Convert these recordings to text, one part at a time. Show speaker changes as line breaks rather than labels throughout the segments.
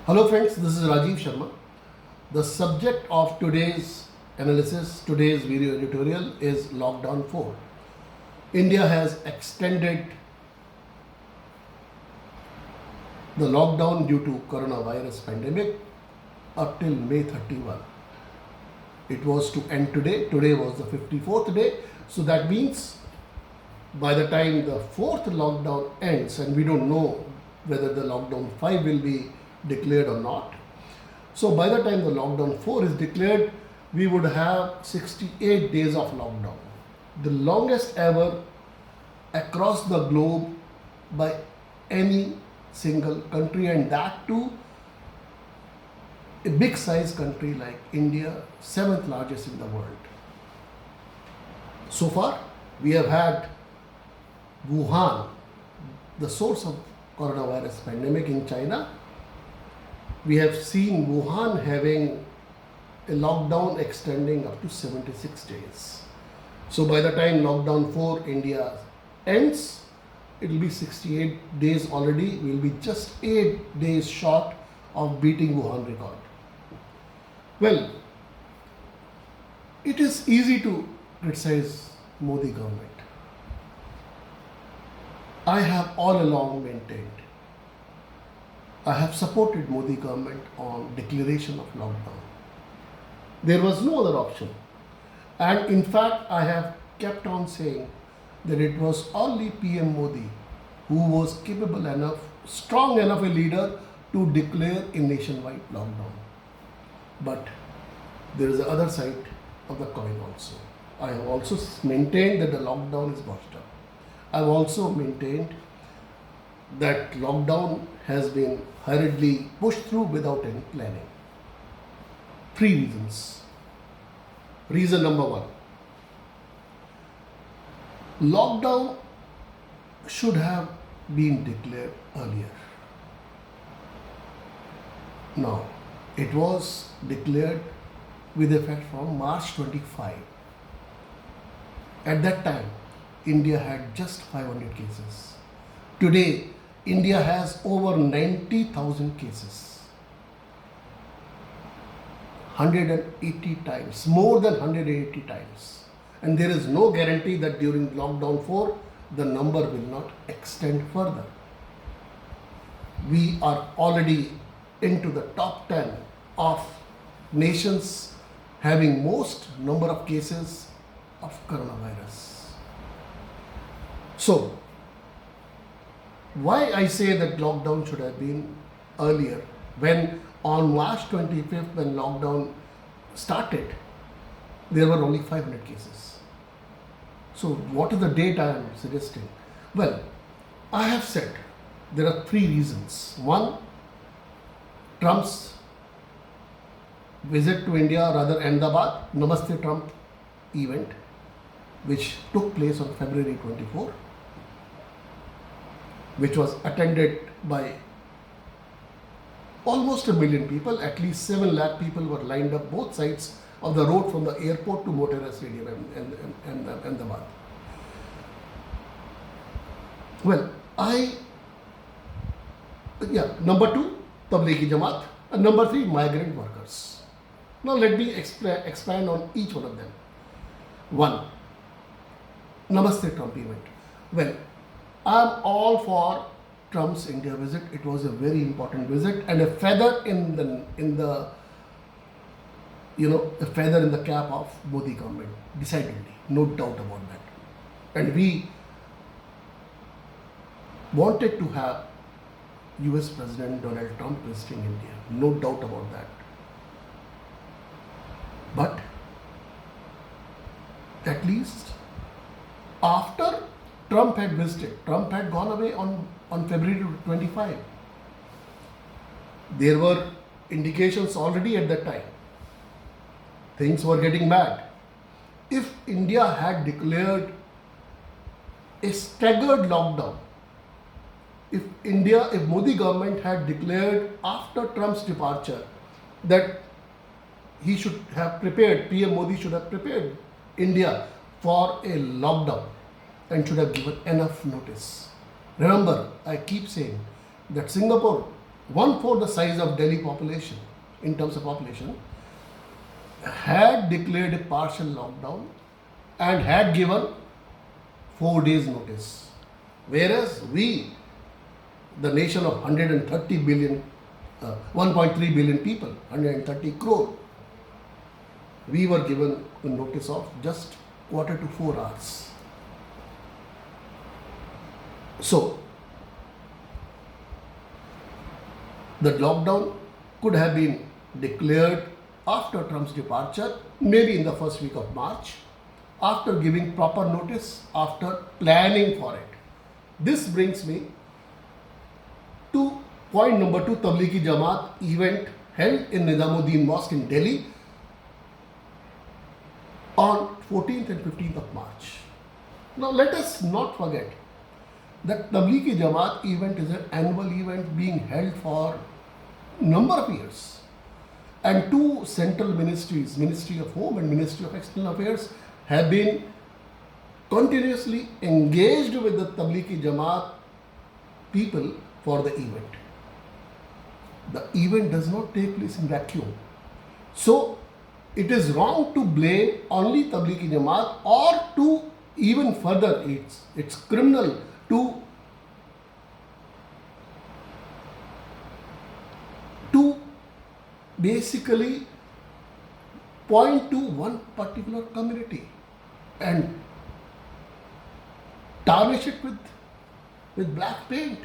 Hello friends, this is Rajiv Sharma. The subject of today's analysis, today's video editorial is Lockdown 4. India has extended the lockdown due to coronavirus pandemic up till May 31. It was to end today. Today was the 54th day. So that means by the time the fourth lockdown ends, and we don't know whether the lockdown 5 will be declared or not. So by the time the lockdown 4 is declared, we would have 68 days of lockdown, the longest ever across the globe by any single country, and that too a big size country like India, seventh largest in the world. So far, we have had Wuhan, the source of coronavirus pandemic in China. We have seen Wuhan having a lockdown extending up to 76 days. So by the time lockdown 4 India ends, it will be 68 days already. We will be just 8 days short of beating Wuhan record. Well, it is easy to criticize Modi government. I have all along maintained, I have supported Modi government on declaration of lockdown. There was no other option. And in fact, I have kept on saying that it was only PM Modi who was capable enough, strong enough a leader to declare a nationwide lockdown. But there is the other side of the coin also. I have also maintained that the lockdown is botched up. I have also maintained that lockdown has been hurriedly pushed through without any planning. Three reasons. Reason number one, lockdown should have been declared earlier. Now, it was declared with effect from March 25. At that time, India had just 500 cases. Today, India has over 90,000 cases. 180 times, more than 180 times. And there is no guarantee that during lockdown 4, the number will not extend further. We are already into the top 10 of nations having most number of cases of coronavirus. So, why I say that lockdown should have been earlier, when on March 25th, when lockdown started, there were only 500 cases. So what is the date I am suggesting? Well, I have said there are three reasons. One, Trump's visit to India, rather Ahmedabad, Namaste Trump event, which took place on February 24, which was attended by almost 1 million people. At least 7 lakh people were lined up both sides of the road from the airport to Motera Stadium and Ahmedabad. Well, number 2, Tablighi Jamaat, and number 3, migrant workers. Now let me expand on each one of them. 1, Namaste Trump event. Well, I am all for Trump's India visit. It was a very important visit and a feather in the a feather in the cap of Modi government, decidedly, no doubt about that. And we wanted to have US President Donald Trump visiting India, no doubt about that. But at least after Trump had visited, Trump had gone away on February 25. There were indications already at that time. Things were getting bad. If India had declared a staggered lockdown, if Modi government had declared after Trump's departure that he should have prepared, PM Modi should have prepared India for a lockdown and should have given enough notice. Remember, I keep saying that Singapore, one-fourth the size of Delhi population, in terms of population, had declared a partial lockdown and had given 4 days notice. Whereas we, the nation of 130 billion, 1.3 billion people, 130 crore, we were given a notice of just quarter to 4 hours. So, the lockdown could have been declared after Trump's departure, maybe in the first week of March, after giving proper notice, after planning for it. This brings me to point number 2, Tablighi Jamaat event held in Nizamuddin Mosque in Delhi on 14th and 15th of March. Now let us not forget that Tablighi Jamaat event is an annual event being held for number of years, and 2 central ministries, Ministry of Home and Ministry of External Affairs, have been continuously engaged with the Tablighi Jamaat people for the event. The event does not take place in vacuum. So it is wrong to blame only Tablighi Jamaat, or to even further, it's criminal to basically point to one particular community and tarnish it with black paint.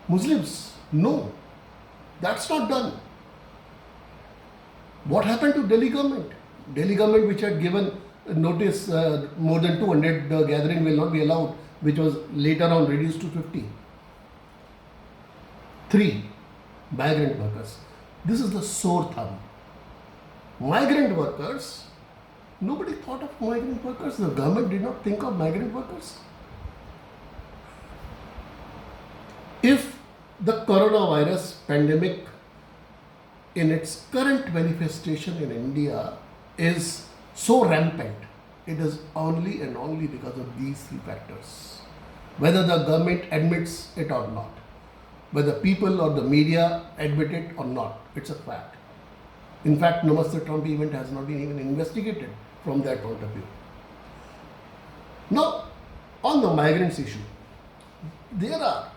Muslims, no, that's not done. What happened to Delhi government? Delhi government, which had given notice more than 200 gathering will not be allowed, which was later on reduced to 50. 3, migrant workers. This is the sore thumb. Migrant workers, nobody thought of migrant workers. The government did not think of migrant workers. If the coronavirus pandemic in its current manifestation in India is so rampant, it is only and only because of these 3 factors. Whether the government admits it or not, whether people or the media admit it or not, it's a fact. In fact, Namaste Trump event has not been even investigated from that point of view. Now, on the migrants issue, there are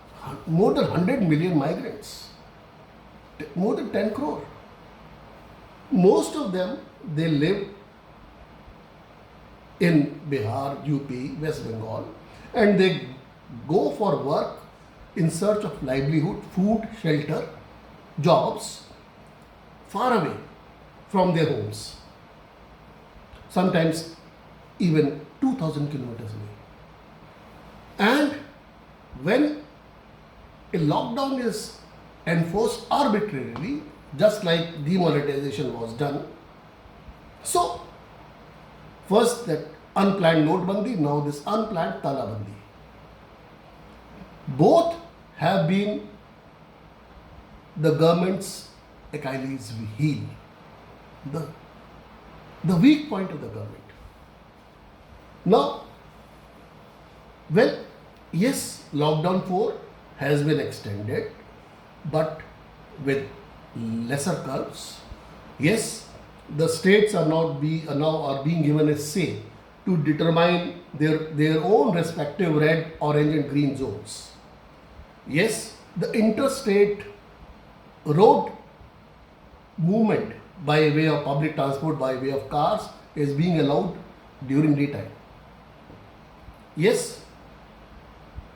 more than 100 million migrants, more than 10 crore. Most of them, they live in Bihar, UP, West Bengal, and they go for work in search of livelihood, food, shelter, jobs, far away from their homes. Sometimes even 2000 kilometers away. And when a lockdown is enforced arbitrarily, just like demonetization was done, so first that unplanned notebandi, now this unplanned talabandi. Both have been the government's Achilles heel, the weak point of the government. Now, well, yes, lockdown 4 has been extended, but with lesser curves. Yes, the states are now being given a say to determine their own respective red, orange and green zones. Yes, the interstate road movement by way of public transport, by way of cars, is being allowed during daytime. Yes,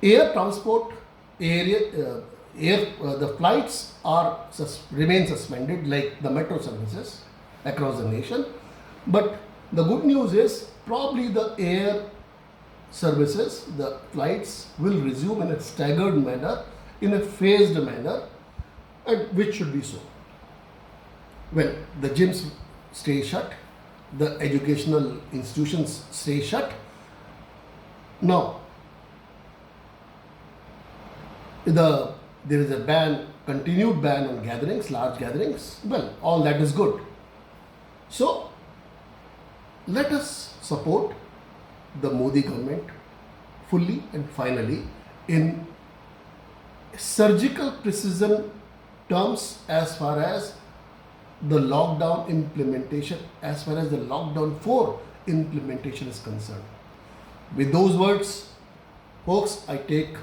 air transport, the flights remain suspended, like the metro services across the nation. But the good news is probably the air services, the flights will resume in a staggered manner, in a phased manner, and which should be so. Well, the gyms stay shut, the educational institutions stay shut. Now, there is a continued ban on gatherings, large gatherings. Well, all that is good. So, let us support the Modi government fully and finally in surgical precision terms as far as the lockdown implementation, as far as the lockdown 4 implementation is concerned. With those words, folks, I take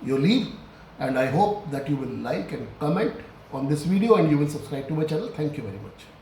your leave, and I hope that you will like and comment on this video and you will subscribe to my channel. Thank you very much.